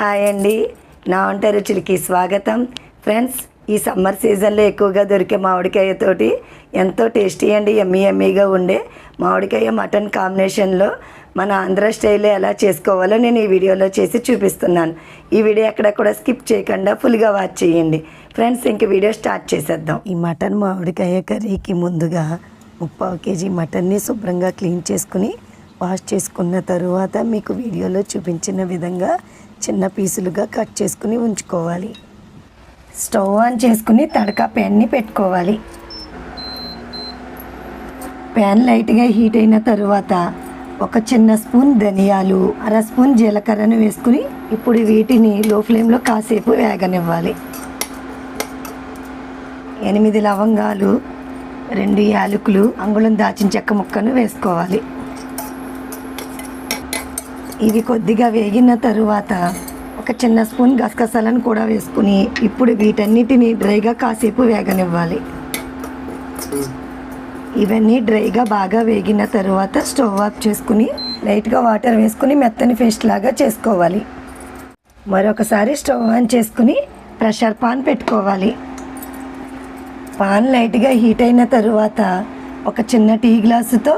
Hi అండి, నా వంట రుచులకి స్వాగతం. ఫ్రెండ్స్, ఈ సమ్మర్ సీజన్లో ఎక్కువగా దొరికే మామిడికాయతోటి ఎంతో టేస్టీ అండి యమ్మీగా ఉండే మామిడికాయ మటన్ కాంబినేషన్లో మన ఆంధ్ర స్టైల్లో ఎలా చేసుకోవాలో నేను ఈ వీడియోలో చేసి చూపిస్తున్నాను. ఈ వీడియో ఎక్కడ కూడా స్కిప్ చేయకుండా ఫుల్గా వాచ్ చేయండి. ఫ్రెండ్స్, ఇంక వీడియో స్టార్ట్ చేసేద్దాం. ఈ మటన్ మామిడికాయ కర్రీకి ముందుగా 3/4 kg మటన్ని శుభ్రంగా క్లీన్ చేసుకుని వాష్ చేసుకున్న తరువాత మీకు వీడియోలో చూపించిన విధంగా చిన్న పీసులుగా కట్ చేసుకుని ఉంచుకోవాలి. స్టవ్ ఆన్ చేసుకుని తడకా ప్యాన్ని పెట్టుకోవాలి. ప్యాన్ లైట్గా హీట్ అయిన తరువాత ఒక చిన్న స్పూన్ ధనియాలు, అర స్పూన్ జీలకర్రను వేసుకుని ఇప్పుడు వీటిని లో ఫ్లేమ్లో కాసేపు వేగనివ్వాలి. 8 లవంగాలు, 2 యాలకులు, అంగుళం దాచిన చెక్క ముక్కను వేసుకోవాలి. ఇవి కొద్దిగా వేగిన తరువాత ఒక చిన్న స్పూన్ గసగసాలను కూడా వేసుకుని ఇప్పుడు వీటన్నిటిని డ్రైగా కాసేపు వేగనివ్వాలి. ఇవన్నీ డ్రైగా బాగా వేగిన తరువాత స్టవ్ ఆఫ్ చేసుకుని లైట్గా వాటర్ వేసుకుని మెత్తని పేస్ట్ లాగా చేసుకోవాలి. మరొకసారి స్టవ్ ఆన్ చేసుకుని ప్రెషర్ పాన్ పెట్టుకోవాలి. పాన్ లైట్గా హీట్ అయిన తరువాత ఒక చిన్న టీ గ్లాసుతో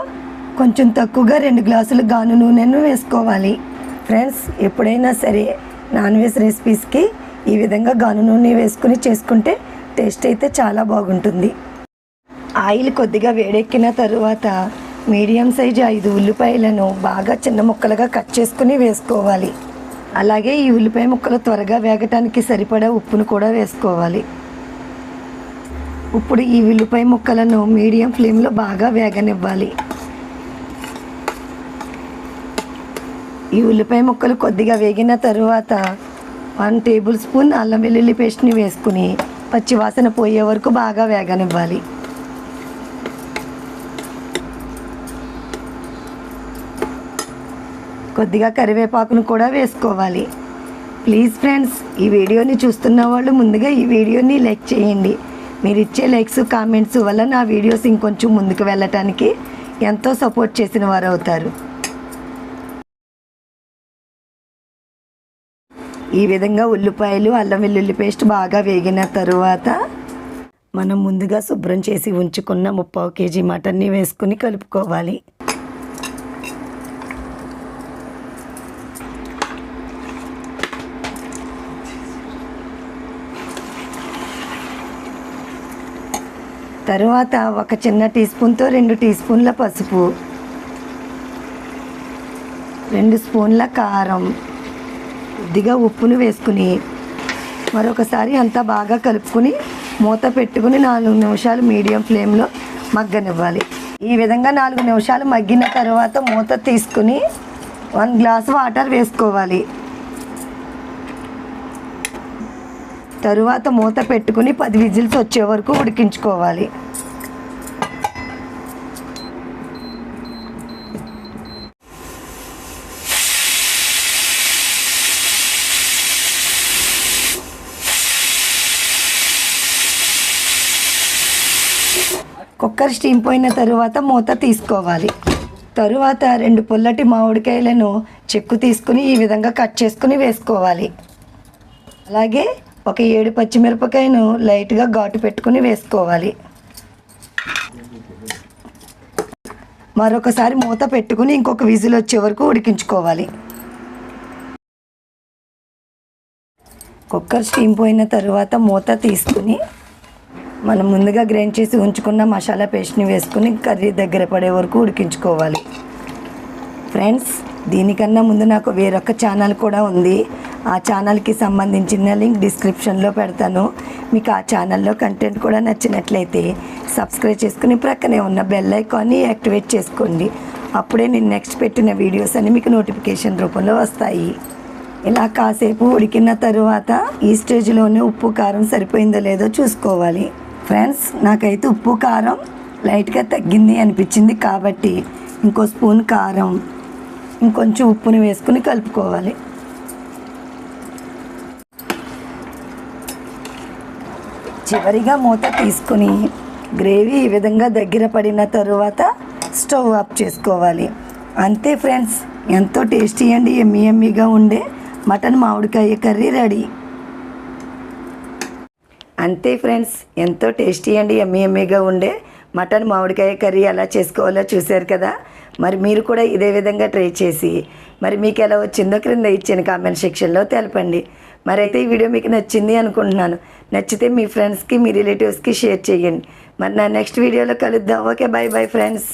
కొంచెం తక్కువగా 2 గ్లాసులు గాను నూనెను వేసుకోవాలి. ఫ్రెండ్స్, ఎప్పుడైనా సరే నాన్ వెజ్ రెసిపీస్కి ఈ విధంగా గాను నూనె వేసుకుని చేసుకుంటే టేస్ట్ అయితే చాలా బాగుంటుంది. ఆయిల్ కొద్దిగా వేడెక్కిన తరువాత మీడియం సైజు 5 ఉల్లిపాయలను బాగా చిన్న ముక్కలుగా కట్ చేసుకుని వేసుకోవాలి. అలాగే ఈ ఉల్లిపాయ ముక్కలు త్వరగా వేగటానికి సరిపడా ఉప్పును కూడా వేసుకోవాలి. ఇప్పుడు ఈ ఉల్లిపాయ ముక్కలను మీడియం ఫ్లేమ్లో బాగా వేగనివ్వాలి. ఈ ఉల్లిపాయ ముక్కలు కొద్దిగా వేగిన తరువాత 1 టేబుల్ స్పూన్ అల్లం వెల్లుల్లి పేస్ట్ని వేసుకుని పచ్చివాసన పోయే వరకు బాగా వేగనివ్వాలి. కొద్దిగా కరివేపాకును కూడా వేసుకోవాలి. ప్లీజ్ ఫ్రెండ్స్, ఈ వీడియోని చూస్తున్న వాళ్ళు ముందుగా ఈ వీడియోని లైక్ చేయండి. మీరు ఇచ్చే లైక్స్, కామెంట్స్ వల్ల నా వీడియోస్ ఇంకొంచెం ముందుకు వెళ్ళటానికి ఎంతో సపోర్ట్ చేసిన వారు అవుతారు. ఈ విధంగా ఉల్లిపాయలు, అల్లం వెల్లుల్లి పేస్ట్ బాగా వేగిన తరువాత మనం ముందుగా శుభ్రం చేసి ఉంచుకున్న 3/4 kg మటన్ని వేసుకుని కలుపుకోవాలి. తరువాత ఒక చిన్న టీ స్పూన్తో 2 టీ స్పూన్ల పసుపు, 2 స్పూన్ల కారం, కొద్దిగా ఉప్పును వేసుకుని మరొకసారి అంతా బాగా కలుపుకొని మూత పెట్టుకుని 4 నిమిషాలు మీడియం ఫ్లేమ్లో మగ్గనివ్వాలి. ఈ విధంగా 4 నిమిషాలు మగ్గిన తర్వాత మూత తీసుకుని 1 గ్లాసు వాటర్ వేసుకోవాలి. తరువాత మూత పెట్టుకుని 10 విజిల్స్ వచ్చే వరకు ఉడికించుకోవాలి. కుక్కర్ స్టీమ్ పోయిన తరువాత మూత తీసుకోవాలి. తరువాత 2 పుల్లటి మామిడికాయలను చెక్కు తీసుకుని ఈ విధంగా కట్ చేసుకుని వేసుకోవాలి. అలాగే ఒక 7 పచ్చిమిరపకాయను లైట్గా ఘాటు పెట్టుకుని వేసుకోవాలి. మరొకసారి మూత పెట్టుకుని ఇంకొక విజిల్ వచ్చే వరకు ఉడికించుకోవాలి. కుక్కర్ స్టీమ్ పోయిన తరువాత మూత తీసుకుని మనం ముందుగా గ్రైండ్ చేసి ఉంచుకున్న మసాలా పేస్ట్ని వేసుకుని కర్రీ దగ్గర పడే వరకు ఉడికించుకోవాలి. ఫ్రెండ్స్, దీనికన్నా ముందు నాకు వేరొక ఛానల్ కూడా ఉంది. ఆ ఛానల్కి సంబంధించిన లింక్ డిస్క్రిప్షన్లో పెడతాను. మీకు ఆ ఛానల్లో కంటెంట్ కూడా నచ్చినట్లయితే సబ్స్క్రైబ్ చేసుకుని ప్రక్కనే ఉన్న బెల్ ఐకాన్ని యాక్టివేట్ చేసుకోండి. అప్పుడే నేను నెక్స్ట్ పెట్టిన వీడియోస్ అన్ని మీకు నోటిఫికేషన్ రూపంలో వస్తాయి. ఇలా కాసేపు ఉడికిన తరువాత ఈ స్టేజ్లోనే ఉప్పు కారం సరిపోయిందో లేదో చూసుకోవాలి. ఫ్రెండ్స్, నాకైతే ఉప్పు కారం లైట్గా తగ్గింది అనిపించింది కాబట్టి ఇంకో స్పూన్ కారం, ఇంకొంచెం ఉప్పుని వేసుకుని కలుపుకోవాలి. చివరిగా మూత తీసుకుని గ్రేవీ ఈ విధంగా దగ్గర పడిన తరువాత స్టవ్ ఆఫ్ చేసుకోవాలి. అంతే ఫ్రెండ్స్, ఎంతో టేస్టీ అండ్ యమ్మీగా ఉండే మటన్ మామిడికాయ కర్రీ రెడీ. అంతే ఫ్రెండ్స్, ఎంతో టేస్టీ అండి, యమ్మీగా ఉండే మటన్ మామిడికాయ కర్రీ ఎలా చేసుకోవాలో చూశారు కదా. మరి మీరు కూడా ఇదే విధంగా ట్రై చేసి మరి మీకు ఎలా వచ్చిందో క్రింద ఇచ్చిన కామెంట్ సెక్షన్లో తెలపండి. మరి అయితే ఈ వీడియో మీకు నచ్చింది అనుకుంటున్నాను. నచ్చితే మీ ఫ్రెండ్స్కి, మీ రిలేటివ్స్కి షేర్ చేయండి. మరి నా నెక్స్ట్ వీడియోలో కలుద్దాం. Okay, by bye friends.